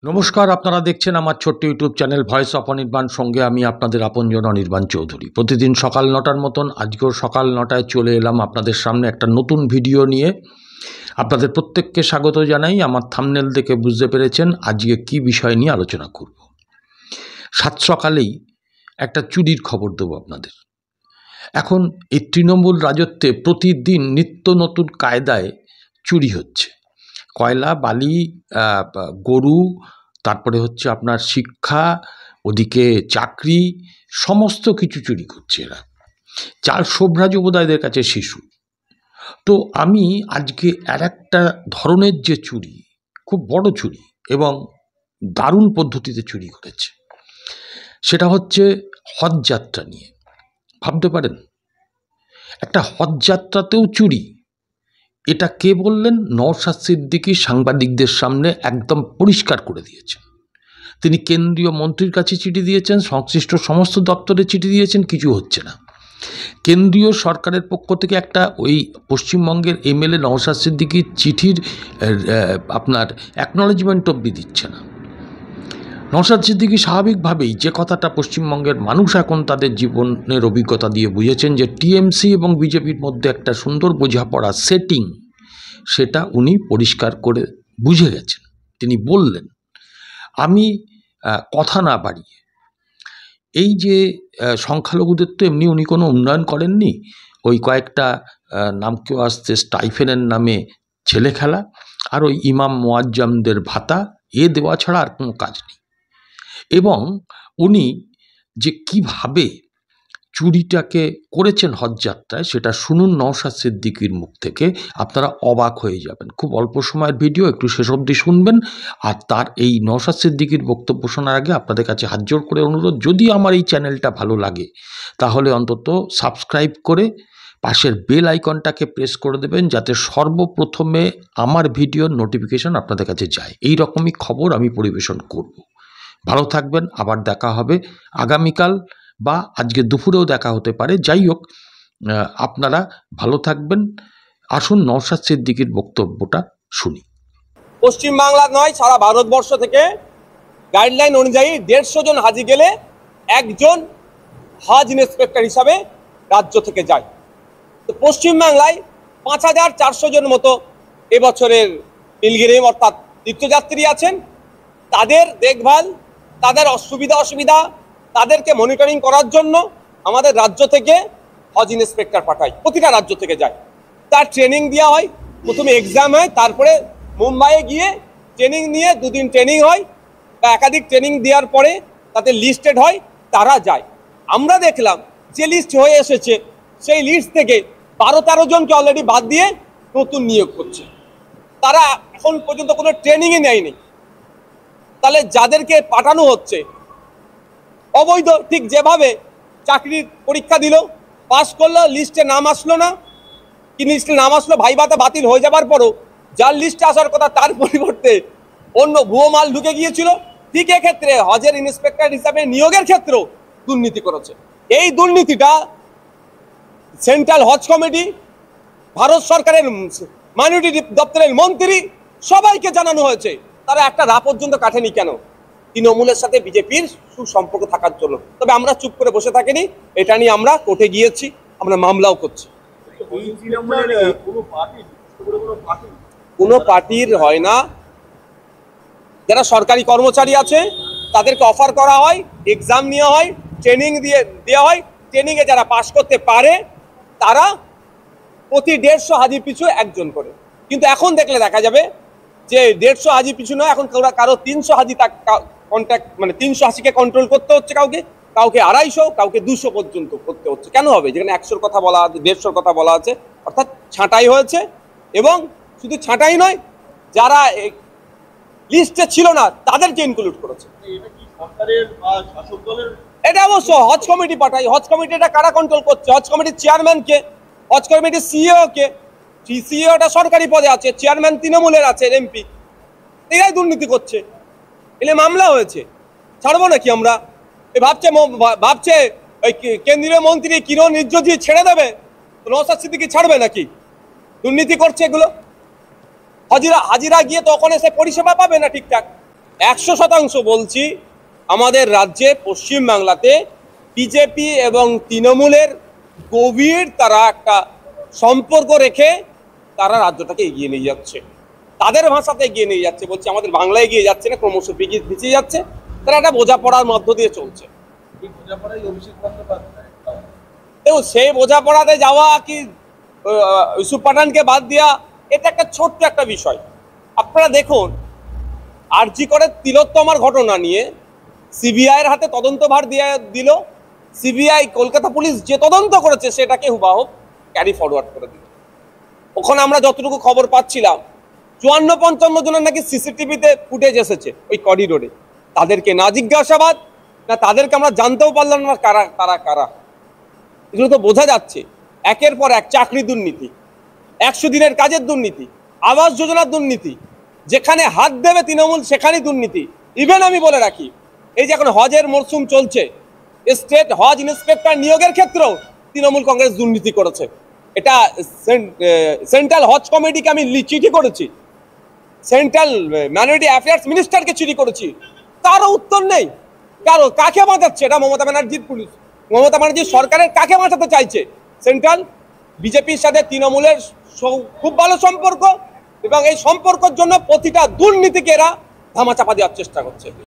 নমস্কার, আপনারা দেখছেন আমার ছোট্ট YouTube channel voice of Anirban. সঙ্গে আমি আপনাদের আপনজন অনির্বাণ চৌধুরী। প্রতিদিন সকাল ৯টার মতন আজকেও সকাল ৯টায় চলে এলাম আপনাদের সামনে একটা নতুন ভিডিও নিয়ে। আপনাদের প্রত্যেককে স্বাগত জানাই। আমার থাম্বনেল দেখে বুঝতে পেরেছেন আজকে কি বিষয় নিয়ে আলোচনা করব। সাত সকালেই একটা চুরির খবর দেবো আপনাদের। এখন এই তৃণমূল রাজত্বে প্রতিদিন নিত্য নতুন কায়দায় চুরি হচ্ছে। কয়লা, বালি, গরু, তারপরে হচ্ছে আপনার শিক্ষা, ওদিকে চাকরি, সমস্ত কিছু চুরি করছে এরা। চার শোভরাজ বোধহয় কাছে শিশু। তো আমি আজকে আর একটা ধরনের যে চুরি, খুব বড় চুরি এবং দারুণ পদ্ধতিতে চুরি করেছে, সেটা হচ্ছে হজ যাত্রা নিয়ে। ভাবতে পারেন একটা হজ যাত্রাতেও চুরি। এটা কে বললেন? নওশাদ সিদ্দিকী সাংবাদিকদের সামনে একদম পরিষ্কার করে দিয়েছেন। তিনি কেন্দ্রীয় মন্ত্রীর কাছে চিঠি দিয়েছেন, সংশ্লিষ্ট সমস্ত দপ্তরে চিঠি দিয়েছেন, কিছু হচ্ছে না। কেন্দ্রীয় সরকারের পক্ষ থেকে একটা ওই পশ্চিমবঙ্গের এমএলএ নওশাদ সিদ্দিকীর চিঠির আপনার অ্যাকনলেজমেন্ট অবধি দিচ্ছে না। নওশাদ সিদ্দিকী স্বাভাবিকভাবেই যে কথাটা পশ্চিমবঙ্গের মানুষ এখন তাদের জীবনের অভিজ্ঞতা দিয়ে বুঝেছেন, যে টিএমসি এবং বিজেপির মধ্যে একটা সুন্দর বোঝাপড়া সেটিং, সেটা উনি পরিষ্কার করে বুঝে গেছেন। তিনি বললেন, আমি কথা না বাড়িয়ে, এই যে সংখ্যালঘুদের তো এমনি উনি কোনো উন্নয়ন করেননি, ওই কয়েকটা নাম কেউ আসছে স্টাইফেনের নামে ছেলে খেলা আর ওই ইমাম মোয়াজ্জামদের ভাতা, এ দেওয়া ছাড়া আর কোনো কাজ নেই। এবং উনি যে কিভাবে চুরিটাকে করেছেন হজযাত্রায়, সেটা শুনুন নওশাদ সিদ্দিকীর মুখ থেকে, আপনারা অবাক হয়ে যাবেন। খুব অল্প সময়ের ভিডিও, একটু শেষ অবধি শুনবেন। আর তার এই নওশাদ সিদ্দিকীর বক্তব্য শোনার আগে আপনাদের কাছে হাত জোড় করে অনুরোধ, যদি আমার এই চ্যানেলটা ভালো লাগে তাহলে অন্তত সাবস্ক্রাইব করে পাশের বেল আইকনটাকে প্রেস করে দেবেন, যাতে সর্বপ্রথমে আমার ভিডিওর নোটিফিকেশন আপনাদের কাছে যায়। এই রকমই খবর আমি পরিবেশন করব। ভালো থাকবেন, আবার দেখা হবে আগামীকাল বা আজকে দুপুরেও দেখা হতে পারে। যাই হোক, আপনারা ভালো থাকবেন। আসুন নওশাদ সিদ্দিকীর বক্তব্যটা শুনি। পশ্চিমবাংলা নয়, সারা ভারতবর্ষ থেকে গাইডলাইন অনুযায়ী 150 জন হাজি গেলে একজন হজ ইন্সপেক্টর হিসাবে রাজ্য থেকে যায়। তো পশ্চিমবাংলায় 5400 জন মতো এবছরের পিলগ্রিম অর্থাৎ তীর্থযাত্রী আছেন। তাদের দেখভাল, তাদের অসুবিধা তাদেরকে মনিটরিং করার জন্য আমাদের রাজ্য থেকে হজ ইন্সপেক্টর পাঠায়, প্রতিটা রাজ্য থেকে যায়। তার ট্রেনিং দেওয়া হয়, প্রথমে এক্সাম হয়, তারপরে মুম্বাইয়ে গিয়ে ট্রেনিং নিয়ে 2 দিন ট্রেনিং হয় বা একাধিক ট্রেনিং দেওয়ার পরে তাতে লিস্টেড হয়, তারা যায়। আমরা দেখলাম যে লিস্ট হয়ে এসেছে সেই লিস্ট থেকে 12-13 জনকে অলরেডি বাদ দিয়ে নতুন নিয়োগ করছে। তারা এখন পর্যন্ত কোনো ট্রেনিংই নেয়নি। তাহলে যাদেরকে পাঠানো হচ্ছে অবৈধ, ঠিক যেভাবে চাকরির পরীক্ষা দিল, পাস করলো, লিস্টে নাম আসলো না, কি লিস্টে নাম আসলো, ভাইভাতে বাতিল হয়ে যাবার পরও যার লিস্টে আসার কথা তার পরিবর্তে অন্য ভুয়ো মাল ঢুকে গিয়েছিল। ঠিক এক্ষেত্রে হজের ইন্সপেক্টর হিসাবে নিয়োগের ক্ষেত্রেও দুর্নীতি করেছে। এই দুর্নীতিটা সেন্ট্রাল হজ কমিটি, ভারত সরকারের মাইনরিটি দপ্তরের মন্ত্রী, সবাইকে জানানো হয়েছে। তারা একটা রা পর্যন্ত কাটেনি কেন? তৃণমূলের সাথে বিজেপির সুসম্পর্ক থাকার জন্য। তবে আমরা চুপ করে বসে থাকিনি, এটা নিয়ে আমরা কোর্টে গিয়েছি, আমরা মামলাও করছি। কোনো পার্টির হয় না। যারা সরকারি কর্মচারী আছে তাদেরকে অফার করা হয়, এক্সাম নেওয়া হয়, ট্রেনিং দেওয়া হয়। ট্রেনিংয়ে যারা পাস করতে পারে তারা প্রতি 150 হাজি পিছু একজন করে। কিন্তু এখন দেখলে দেখা যাবে যে 150 হাজি পিছু নয়, এখন কারো 300 হাজি কন্ট্যাক্ট, মানে 300 হাজিকে কন্ট্রোল করতে হচ্ছে, কাউকে 250, কাউকে 200 পর্যন্ত করতে হচ্ছে। কেন হবে? যেখানে 100-র কথা বলা আছে, 150-র কথা বলা আছে। অর্থাৎ ছাঁটাই হয়েছে, এবং শুধু ছাঁটাই নয়, যারা লিস্টে ছিল না তাদেরকে ইনক্লুড করেছে। এটা অবশ্য হজ কমিটি পাঠায়। হজ কমিটি এটা কারা কন্ট্রোল করছে? হজ কমিটির চেয়ারম্যানকে, হজ কমিটির সিইও কে? সিইওটা সরকারি পদে আছে, চেয়ারম্যান তৃণমূলের আছে, এমপি। এরাই দুর্নীতি করছে। এলে মামলা হয়েছে, ছাড়বো নাকি আমরা? ভাবছে ওই কেন্দ্রীয় মন্ত্রী কিরণ রিজিজু ছেড়ে দেবে, নওশাদ সিদ্দিকী ছাড়বে নাকি? দুর্নীতি করছে এগুলো। হাজিরা গিয়ে তখন এসে পরিষেবা পাবে না ঠিকঠাক। 100% বলছি, আমাদের রাজ্যে পশ্চিমবাংলাতে বিজেপি এবং তৃণমূলের গভীর তারা একটা সম্পর্ক রেখে তারা রাজ্যটাকে এগিয়ে নিয়ে যাচ্ছে, তাদের ভাষাতে এগিয়ে নিয়ে যাচ্ছে। বলছি আমাদের বাংলা এগিয়ে যাচ্ছে না, ক্রমশ পিছিয়ে যাচ্ছে। তারা একটা বোঝাপড়ার মধ্য দিয়ে চলছে। দেখুন, সেই বোঝাপড়াতে যাওয়া কি ইউসুফ পাঠানকে বাদ দেওয়া, এটা একটা ছোট্ট একটা বিষয়। আপনারা দেখুন, আরজি করে তিলোত্তমার ঘটনা নিয়ে সিবিআইয়ের হাতে তদন্তভার দিয়ে দিল। সিবিআই, কলকাতা পুলিশ যে তদন্ত করেছে সেটাকে হুবাহুব ক্যারি ফরওয়ার্ড করে দিল। ওখানে আমরা যতটুকু খবর পাচ্ছিলাম 54-55 জনের নাকি সিসিটিভিতে ফুটেজ এসেছে ওই করিডোরে। তাদেরকে না জিজ্ঞাসাবাদ, না তাদেরকে আমরা জানতেও পারলাম না তারা কারা। এগুলো তো বোঝা যাচ্ছে একের পর এক চাকরি দুর্নীতি, 100 দিনের কাজের দুর্নীতি, আবাস যোজনার দুর্নীতি, যেখানে হাত দেবে তৃণমূল সেখানেই দুর্নীতি। ইভেন আমি বলে রাখি, এই যে এখন হজের মরশুম চলছে, স্টেট হজ ইন্সপেক্টর নিয়োগের ক্ষেত্রেও তৃণমূল কংগ্রেস দুর্নীতি করেছে। এটা সেন্ট্রাল হজ কমিটিকে আমি চিঠি করেছি, সেন্ট্রাল মাইনরিটি অ্যাফেয়ার্স মিনিস্টারকে চিঠি করেছি, তারও উত্তর নেই। কাকে বাঁচাচ্ছে এটা? মমতা ব্যানার্জির পুলিশ, মমতা ব্যানার্জির সরকারের কাকে বাঁচাতে চাইছে? সেন্ট্রাল বিজেপির সাথে তৃণমূলের খুব ভালো সম্পর্ক, এবং এই সম্পর্কের জন্য প্রতিটা দুর্নীতিকে এরা ধামাচাপা দেওয়ার চেষ্টা করছে।